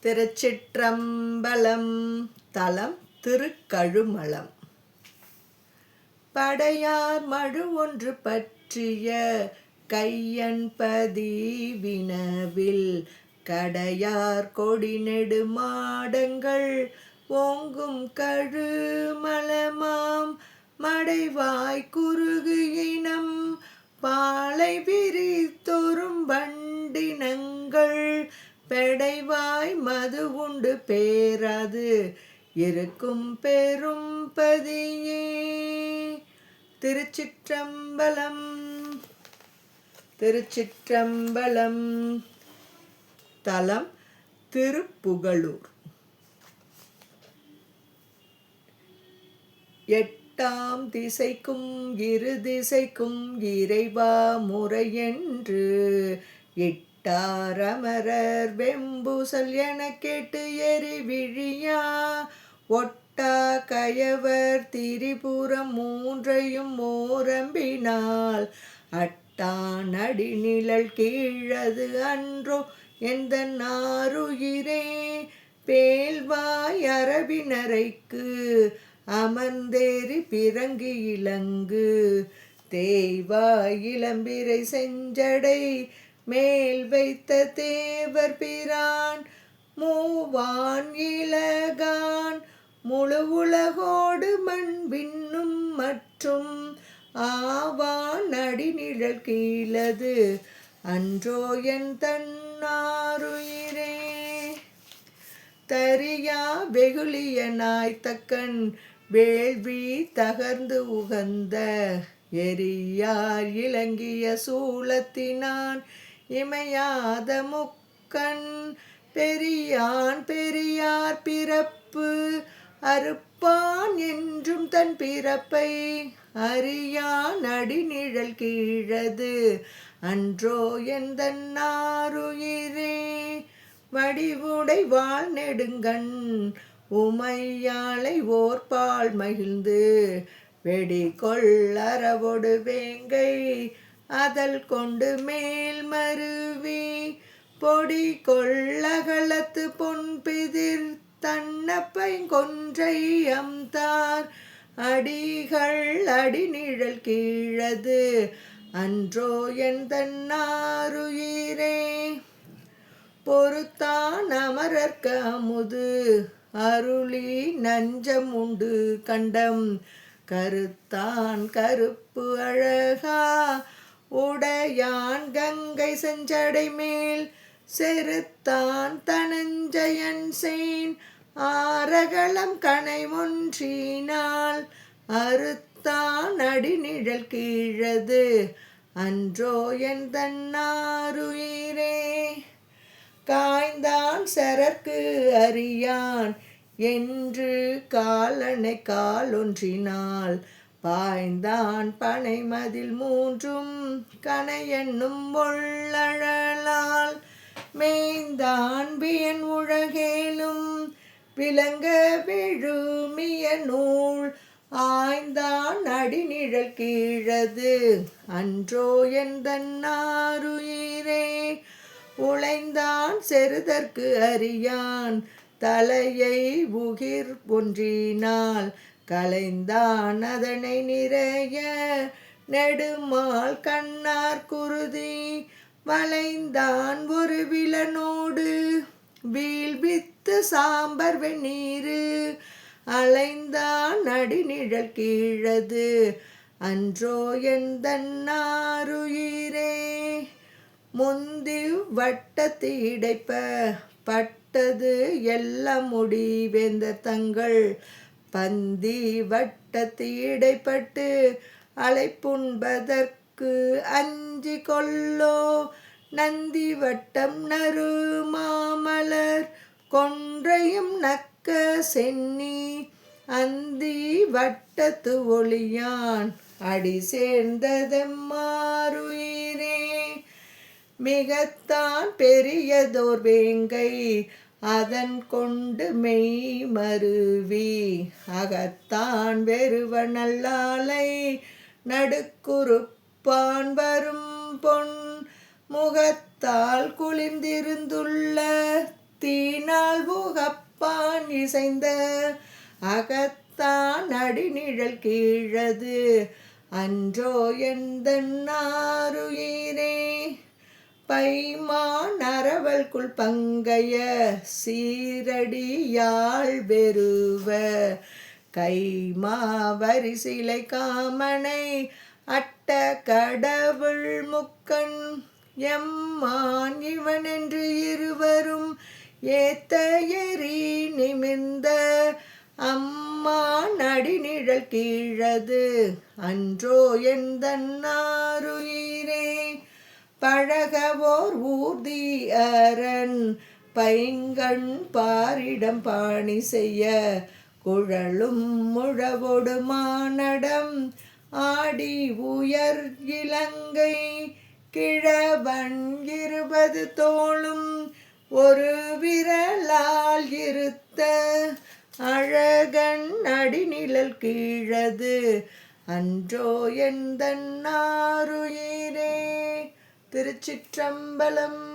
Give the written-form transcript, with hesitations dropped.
திருச்சிற்றம்பலம். தலம் திருக்கழுமலம். படையார் மழு ஒன்று பற்றிய கையன்பதி வினவில் கடையார் கொடி நெடு மாடங்கள் ஓங்கும் கழுமலமாம் மடைவாய் குறுகு இனம் பாலை விரித்தொரும் வண்டினங்கள் பெடைவாய் மது உண்டு பேராது இருக்கும் பெரும் பதியே. திருச்சிற்றம்பலம். திருச்சிற்றம்பலம். தலம் திருப்புகழூர். எட்டாம் திசைக்கும் இரு திசைக்கும் இறைவா முறையென்று இட்டாரமரர் வெம்புசல் என கேட்டு எரி விழியா ஒட்டா கயவர் திரிபுரம் மூன்றையும் மோரம்பினால் அட்டான் அடிநிழல் கீழது அன்றோ எந்த நாருயிரே பேல்வாய் அரபினரைக்கு அமர்ந்தேறி பிறங்கு இலங்கு தேய்வாய் இளம்பிரை செஞ்சடை மேல் வைத்த தேவர் பிரான் மூவான் இலகான் முழு உலகோடு மண் விண்ணும் மற்றும் ஆவான் அடிநிழல் கீழது அன்றோ என் தன்னாருயிரே தரியா வெகுளிய நாய்த்தக்கன் வேள்வி தகர்ந்து உகந்த எரியார் இலங்கிய சூலத்தினான் இமையாத முக்கண் பெரியான் பெரியார் பிறப்பு அறுப்பான் என்றும் தன் பிறப்பை அறியான் அடிநிழல் கீழது அன்றோ எந்த நாருயிரே வடிவுடை வாழ் நெடுங்கண் உமையாளை ஓர்பால் மகிழ்ந்து வெடிகொள் அரவொடு வேங்கை அதல் கொண்டு மேல் மருவி பொடி கொள்ளகலத்து பொன்பிதிர் தன்னப்பை கொன்றை அம்தார் அடிகள் அடிநிழல் கீழது அன்றோ என் தன்னாருயிரே பொறுத்தான் அமரர்க்க அமுது அருளி நஞ்சம் உண்டு கண்டம் கருத்தான் கருப்பு அழகா உடையான் கங்கை செஞ்சடை மேல் செருத்தான் தனஞ்சயன் சேன் ஆரகளம் கனை ஒன்றினால் அறுத்தான் அடிநிழல் கீழது அன்றோ என் தன்னாருயிரே காய்ந்தான் சரற்கு அறியான் என்று காலனை காலொன்றினால் பாய்ந்தான் பனை மதில் மூன்றும் கனை என்னும் ஒள்ளழலால் மேய்ந்தான் வியன் உலகேலும் விளங்க விழுமிய நூல் ஆய்ந்தான் அடிநிழல் கீழது அன்றோ என் தன்னாருயிரே உழைந்தான் செறுதற்கு அறியான் தலையை உகிர் ஒன்றினால் களைந்தான் அதனை நிறைய நெடுமால் கண்ணார் குருதி வளைந்தான் ஒரு விலனோடு வீழ்வித்து சாம்பர் வெந்நீரு அலைந்தான் அடிநிழல் கீழது அன்றோ என் தன்னாருயிரே முந்தி வட்டத்து இடைப்ப பட்டது எல்லாம் முடிவேந்த தங்கள் பந்தி வட்டத்து இடைப்பட்டு அலைப்புண்பதற்கு அஞ்சி கொல்லோ நந்தி வட்டம் நறு மாமலர் கொன்றையும் நக்க சென்னி அந்தி வட்டத்து ஒளியான் அடி சேர்ந்ததெம்மாருயிரே மிகத்தான் பெரியதோர் வேங்கை அதன் கொண்டு மெய் மருவி அகத்தான் வெறுவ நல்லாலை நடுக்குறுப்பான் வரும் பொன் முகத்தால் குளிர்ந்திருந்துள்ள தீனால் இசைந்த அகத்தான் அடிநிழல் கீழது அன்றோ எந்தன்னாருயிரே. பைமான் அரவல்குள் பங்கைய சீரடியாள் வெறுவ கைமாவரி சிலை காமனை அட்ட கடவுள் முக்கண் எம்மான் இவன் என்று இருவரும் ஏத்த எரி நிமிர்ந்த அம்மான் அடிநிழல் கீழது அன்றோ எந்தன்னாருயிரே. பழகவோர் ஊர்தி அரண் பைங்கண் பாரிடம் பாணி செய்ய குழலும் முழவொடு மானடம் ஆடி உயர் இலங்கை கிழவன் 20 தோளும் ஒரு விரலால் இருத்த அழகன் அடிநிழல் கீழது அன்றோ எந்தன்னாருயிரே. திருச்சிற்றம்பலம்.